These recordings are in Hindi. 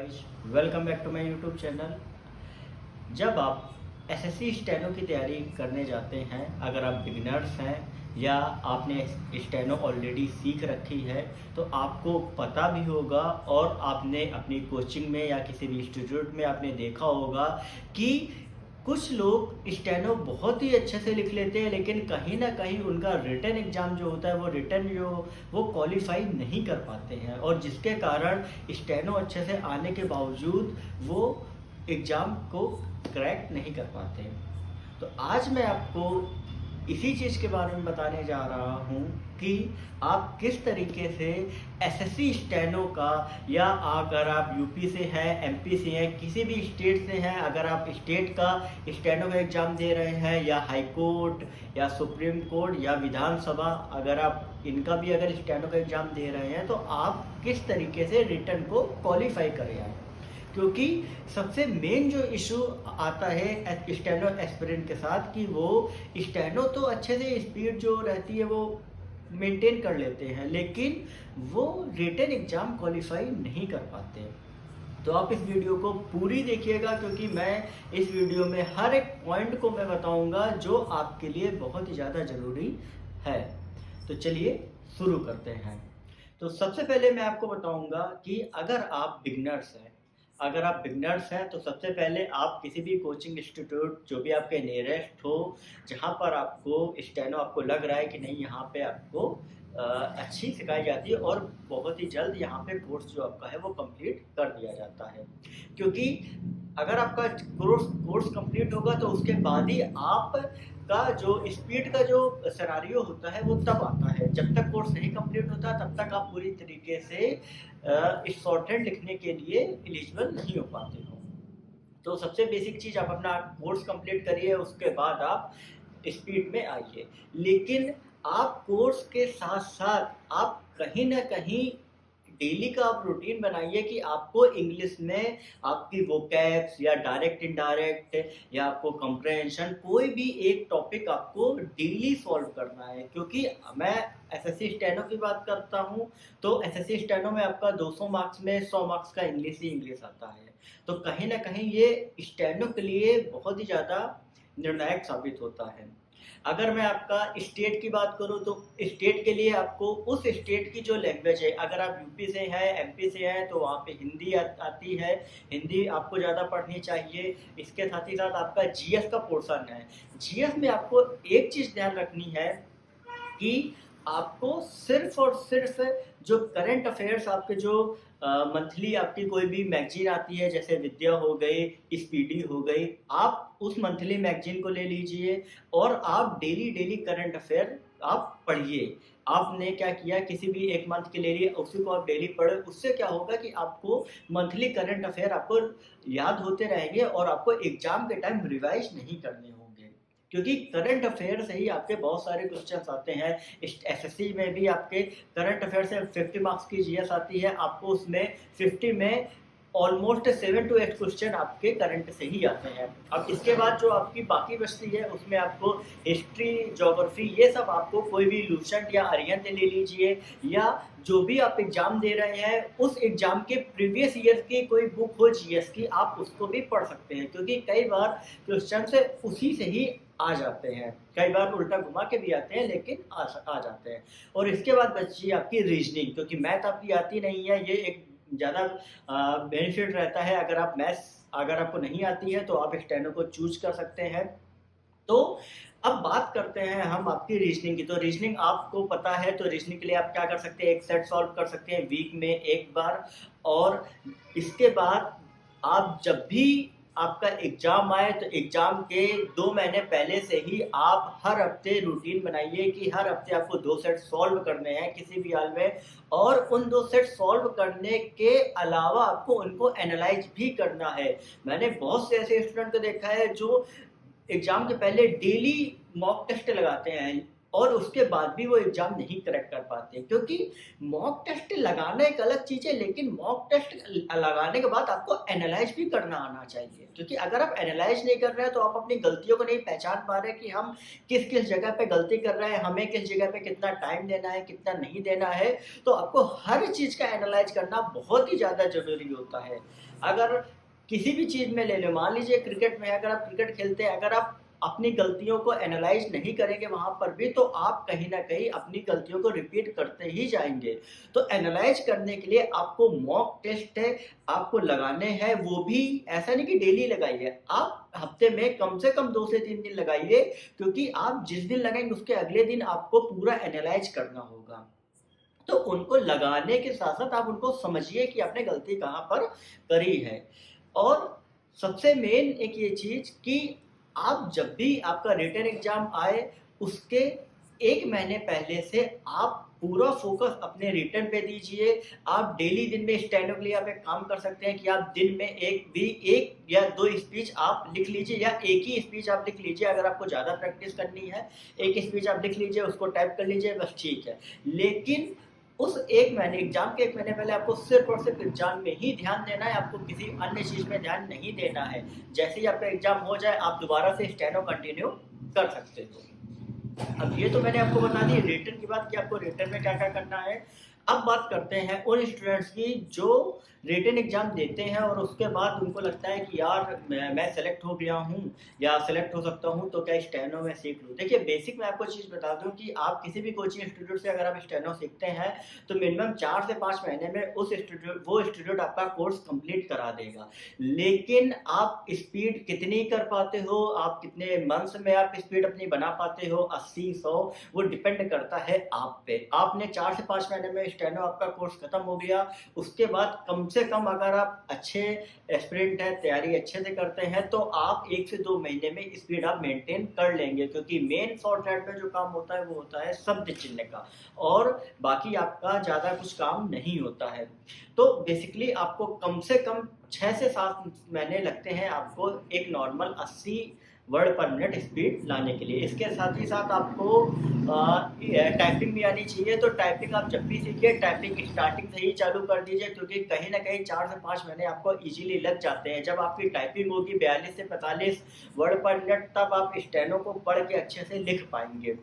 Guys, welcome back to my YouTube channel. जब आप एसएससी स्टेनो की तैयारी करने जाते हैं, अगर आप बिगिनर्स हैं या आपने स्टेनो ऑलरेडी सीख रखी है, तो आपको पता भी होगा और आपने अपनी कोचिंग में या किसी भी इंस्टीट्यूट में आपने देखा होगा कि कुछ लोग स्टेनो बहुत ही अच्छे से लिख लेते हैं, लेकिन कहीं ना कहीं उनका रिटन एग्ज़ाम जो होता है वो क्वालिफाई नहीं कर पाते हैं, और जिसके कारण स्टेनो अच्छे से आने के बावजूद वो एग्ज़ाम को क्रैक नहीं कर पाते। तो आज मैं आपको इसी चीज़ के बारे में बताने जा रहा हूँ कि आप किस तरीके से एसएससी स्टेनो का, या अगर आप यूपी से हैं, एमपी से हैं, किसी भी स्टेट से हैं, अगर आप स्टेट का स्टेनो का एग्ज़ाम दे रहे हैं, या हाई कोर्ट या सुप्रीम कोर्ट या विधानसभा, अगर आप इनका भी अगर स्टेनो का एग्ज़ाम दे रहे हैं, तो आप किस तरीके से रिटन को क्वालिफाई करें आए। क्योंकि सबसे मेन जो इशू आता है स्टेनो एस्पिरेंट के साथ कि वो स्टेनो तो अच्छे से स्पीड जो रहती है वो मेंटेन कर लेते हैं, लेकिन वो रिटन एग्ज़ाम क्वालिफाई नहीं कर पाते। तो आप इस वीडियो को पूरी देखिएगा, क्योंकि मैं इस वीडियो में हर एक पॉइंट को मैं बताऊंगा जो आपके लिए बहुत ही ज़्यादा ज़रूरी है। तो चलिए शुरू करते हैं। तो सबसे पहले मैं आपको बताऊंगा कि अगर आप बिगनर्स हैं तो सबसे पहले आप किसी भी कोचिंग इंस्टीट्यूट जो भी आपके नियरेस्ट हो, जहाँ पर आपको स्टेनो आपको लग रहा है कि नहीं यहाँ पे आपको अच्छी सिखाई जाती है और बहुत ही जल्द यहाँ पे कोर्स जो आपका है वो कंप्लीट कर दिया जाता है। क्योंकि अगर आपका कोर्स कंप्लीट होगा तो उसके बाद ही आप का जो स्पीड का जो सिनेरियो होता है वो तब आता है। जब तक कोर्स नहीं कंप्लीट होता तब तक आप पूरी तरीके से इस शॉर्टहैंड लिखने के लिए एलिजिबल नहीं हो पाते हो। तो सबसे बेसिक चीज़, आप अपना कोर्स कंप्लीट करिए, उसके बाद आप स्पीड में आइए। लेकिन आप कोर्स के साथ साथ आप कहीं ना कहीं डेली का आप रूटीन बनाइए कि आपको इंग्लिश में आपकी वोकैब्स या डायरेक्ट इनडायरेक्ट या आपको कंप्रहेंशन कोई भी एक टॉपिक आपको डेली सॉल्व करना है। क्योंकि मैं एसएससी स्टेनो की बात करता हूँ, तो एसएससी स्टेनो में आपका 200 मार्क्स में 100 मार्क्स का इंग्लिश ही इंग्लिश आता है। तो कहीं ना कहीं ये स्टेनो के लिए बहुत ही ज़्यादा निर्णायक साबित होता है। अगर मैं आपका स्टेट की बात करूं तो स्टेट के लिए आपको उस स्टेट की जो लैंग्वेज है, अगर आप यूपी से हैं, एमपी से हैं, तो वहाँ पे हिंदी आती है, हिंदी आपको ज़्यादा पढ़नी चाहिए। इसके साथ ही साथ आपका जीएस का पोर्शन है। जीएस में आपको एक चीज़ ध्यान रखनी है कि आपको सिर्फ और सिर्फ जो करंट अफेयर्स आपके जो मंथली आपकी कोई भी मैगजीन आती है, जैसे विद्या हो गई, स्पीडी हो गई, आप उस मंथली मैगजीन को ले लीजिए और आप डेली डेली करंट अफेयर आप पढ़िए। आपने क्या किया, किसी भी एक मंथ के ले लिए, उसी को आप डेली पढ़े। उससे क्या होगा कि आपको मंथली करंट अफेयर आपको याद होते रहेंगे और आपको एग्जाम के टाइम रिवाइज नहीं करने होंगे। क्योंकि करंट अफेयर से ही आपके बहुत सारे क्वेश्चंस आते हैं। एसएससी में भी आपके करंट अफेयर से 50 मार्क्स की जीएस आती है, आपको उसमें 50 में ऑलमोस्ट 7 to 8 क्वेश्चन आपके करंट से ही आते हैं। अब इसके बाद जो आपकी बाकी बचती है उसमें आपको हिस्ट्री, ज्योग्राफी, ये सब आपको कोई भी लूसेंट या अरिहंत ले लीजिए, या जो भी आप एग्जाम दे रहे हैं उस एग्जाम के प्रीवियस ईयर की कोई बुक हो जीएस की, आप उसको भी पढ़ सकते हैं। क्योंकि कई बार क्वेश्चन से उसी से ही आ जाते हैं, कई बार उल्टा घुमा के भी आते हैं, लेकिन आ जाते हैं। और इसके बाद बची आपकी रीजनिंग, क्योंकि मैथ आपकी आती नहीं है, ये एक ज़्यादा बेनिफिट रहता है। अगर आप मैथ्स अगर आपको नहीं आती है तो आप स्टेनो को चूज कर सकते हैं। तो अब बात करते हैं हम आपकी रीजनिंग की। तो रीजनिंग आपको पता है, तो रीजनिंग के लिए आप क्या कर सकते हैं, एक सेट सॉल्व कर सकते हैं वीक में एक बार। और इसके बाद आप जब भी आपका एग्जाम आए तो एग्जाम के 2 महीने पहले से ही आप हर हफ्ते रूटीन बनाइए कि हर हफ्ते आपको 2 सेट सॉल्व करने हैं किसी भी हाल में, और उन 2 सेट सॉल्व करने के अलावा आपको उनको एनालाइज भी करना है। मैंने बहुत से ऐसे स्टूडेंट को देखा है जो एग्जाम के पहले डेली मॉक टेस्ट लगाते हैं, और उसके बाद भी वो एग्ज़ाम नहीं क्रैक कर पाते, क्योंकि मॉक टेस्ट लगाना एक अलग चीज़ है, लेकिन मॉक टेस्ट लगाने के बाद आपको एनालाइज भी करना आना चाहिए, क्योंकि अगर आप एनालाइज नहीं कर रहे हैं तो आप अपनी गलतियों को नहीं पहचान पा रहे कि हम किस किस जगह पे गलती कर रहे हैं, हमें किस जगह पे कितना टाइम देना है, कितना नहीं देना है। तो आपको हर चीज़ का एनालाइज करना बहुत ही ज़्यादा ज़रूरी होता है। अगर किसी भी चीज़ में ले लो, मान लीजिए क्रिकेट में अगर आप क्रिकेट खेलते हैं, अगर आप अपनी गलतियों को एनालाइज नहीं करेंगे वहाँ पर भी, तो आप कहीं न कहीं अपनी गलतियों को रिपीट करते ही जाएँगे। तो एनालाइज करने के लिए आपको मॉक टेस्ट है, आपको लगाने हैं, वो भी ऐसा नहीं कि डेली लगाइए, आप हफ्ते में कम से कम 2 से 3 दिन लगाइए, क्योंकि आप जिस दिन लगाएँगे उसके अगले दिन आपको पूरा एनालाइज करना होगा। तो उनको लगाने के साथ-साथ आप उनको समझिए कि आपने गलती कहाँ पर करी है। और सबसे मेन एक ये चीज़ कि आप जब भी आपका रिटन एग्ज़ाम आए, उसके 1 महीने पहले से आप पूरा फ़ोकस अपने रिटन पे दीजिए। आप डेली दिन में स्टेनो के लिए आप एक काम कर सकते हैं कि आप दिन में 1 या 2 स्पीच आप लिख लीजिए, या 1 ही स्पीच आप लिख लीजिए। अगर आपको ज़्यादा प्रैक्टिस करनी है, 1 स्पीच आप लिख लीजिए, उसको टाइप कर लीजिए, बस ठीक है। लेकिन उस 1 महीने एग्ज़ाम के 1 महीने पहले आपको सिर्फ़ और सिर्फ़ एग्ज़ाम में ही ध्यान देना है, आपको किसी अन्य चीज़ में ध्यान नहीं देना है। जैसे ही आपका एग्ज़ाम हो जाए, आप दोबारा से स्टेनो कंटिन्यू कर सकते हो। अब ये तो मैंने आपको बता दी रिटन की बात कि आपको रिटन में क्या-क्या करना है। अब बात करते हैं उन स्टूडेंट्स की जो रिटन एग्ज़ाम देते हैं और उसके बाद उनको लगता है कि यार मैं सेलेक्ट हो गया हूँ या सेलेक्ट हो सकता हूँ, तो क्या स्टेनो में सीख लूँ। देखिए बेसिक मैं आपको चीज़ बता दूँ कि आप किसी भी कोचिंग इंस्टीट्यूट से अगर आप स्टेनो सीखते हैं, तो मिनिमम 4 से 5 महीने में वो इंस्टीट्यूट आपका कोर्स कंप्लीट करा देगा। लेकिन आप स्पीड कितनी कर पाते हो, आप कितने मंथ्स में आप स्पीड अपनी बना पाते हो, 80, 100, वो डिपेंड करता है आप पे। आपने 4 से 5 महीने में स्टेनो आपका कोर्स खत्म हो गया, उसके बाद कम से कम अगर आप अच्छे एस्पिरेंट हैं, तैयारी अच्छे से करते हैं, तो आप 1 से 2 महीने में स्पीड आप मेंटेन कर लेंगे, क्योंकि मेन शॉर्टकट में जो काम होता है वो होता है शब्द चिन्ह का, और बाकी आपका ज़्यादा कुछ काम नहीं होता है। तो बेसिकली आपको कम से कम 6 से 7 महीने लगते हैं आपको एक नॉर्मल 80 वर्ड पर मिनट स्पीड लाने के लिए। इसके साथ ही साथ आपको टाइपिंग भी आनी चाहिए, तो टाइपिंग आप जब भी सीखिए, टाइपिंग स्टार्टिंग से ही चालू कर दीजिए, क्योंकि कहीं न कहीं 4 से 5 महीने आपको ईज़िली लग जाते हैं। जब आपकी टाइपिंग होगी 42 से 45 वर्ड पर मिनट, तब आप स्टेनो को पढ़ के अच्छे से लिख पाएँगे।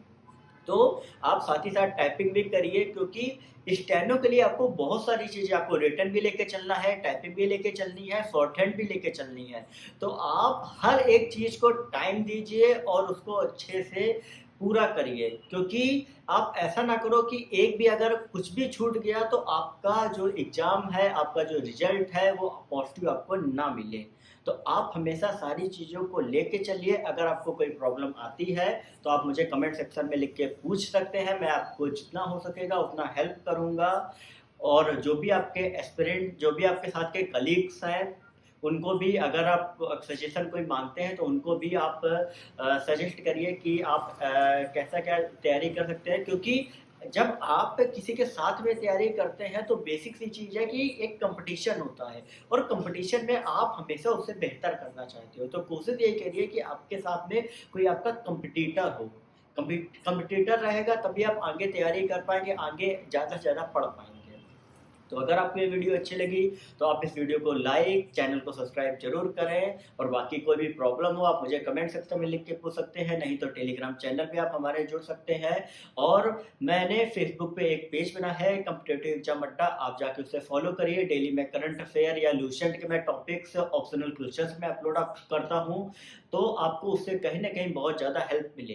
तो आप साथ ही साथ टाइपिंग भी करिए, क्योंकि स्टेनो के लिए आपको बहुत सारी चीज़ें, आपको रिटन भी लेके चलना है, टाइपिंग भी लेके चलनी है, शॉर्टहैंड भी लेके चलनी है। तो आप हर एक चीज़ को टाइम दीजिए और उसको अच्छे से पूरा करिए, क्योंकि आप ऐसा ना करो कि एक भी अगर कुछ भी छूट गया तो आपका जो एग्ज़ाम है, आपका जो रिज़ल्ट है, वो पॉज़िटिव आपको ना मिले। तो आप हमेशा सारी चीज़ों को लेके चलिए। अगर आपको कोई प्रॉब्लम आती है, तो आप मुझे कमेंट सेक्शन में लिख के पूछ सकते हैं, मैं आपको जितना हो सकेगा उतना हेल्प करूँगा। और जो भी आपके एस्पिरेंट, जो भी आपके साथ के कलीग्स हैं, उनको भी अगर आप सजेशन कोई माँगते हैं, तो उनको भी आप सजेस्ट करिए कि आप कैसा क्या तैयारी कर सकते हैं, क्योंकि जब आप किसी के साथ में तैयारी करते हैं, तो बेसिक सी चीज़ है कि एक कॉम्पिटिशन होता है, और कॉम्पिटिशन में आप हमेशा उससे बेहतर करना चाहते हो। तो कोशिश यही करिए कि आपके साथ में कोई आपका कॉम्पिटिटर हो। कॉम्पिटिटर रहेगा तभी आप आगे तैयारी कर पाएँगे, आगे ज़्यादा से ज़्यादा पढ़ पाएँगे। तो अगर आपको ये वीडियो अच्छी लगी, तो आप इस वीडियो को लाइक, चैनल को सब्सक्राइब ज़रूर करें, और बाकी कोई भी प्रॉब्लम हो आप मुझे कमेंट सेक्शन में लिख के पूछ सकते हैं, नहीं तो टेलीग्राम चैनल पे आप हमारे जुड़ सकते हैं। और मैंने फेसबुक पे एक पेज बना है कॉम्पिटिटिव एग्जाम अड्डा, आप जाके उसे फॉलो करिए। डेली मैं करंट अफेयर या लूसेंट के मैं टॉपिक्स, ऑप्शनल क्वेश्चंस में अपलोड करता हूँ, तो आपको उससे कहीं न कहीं बहुत ज़्यादा हेल्प मिलेगी।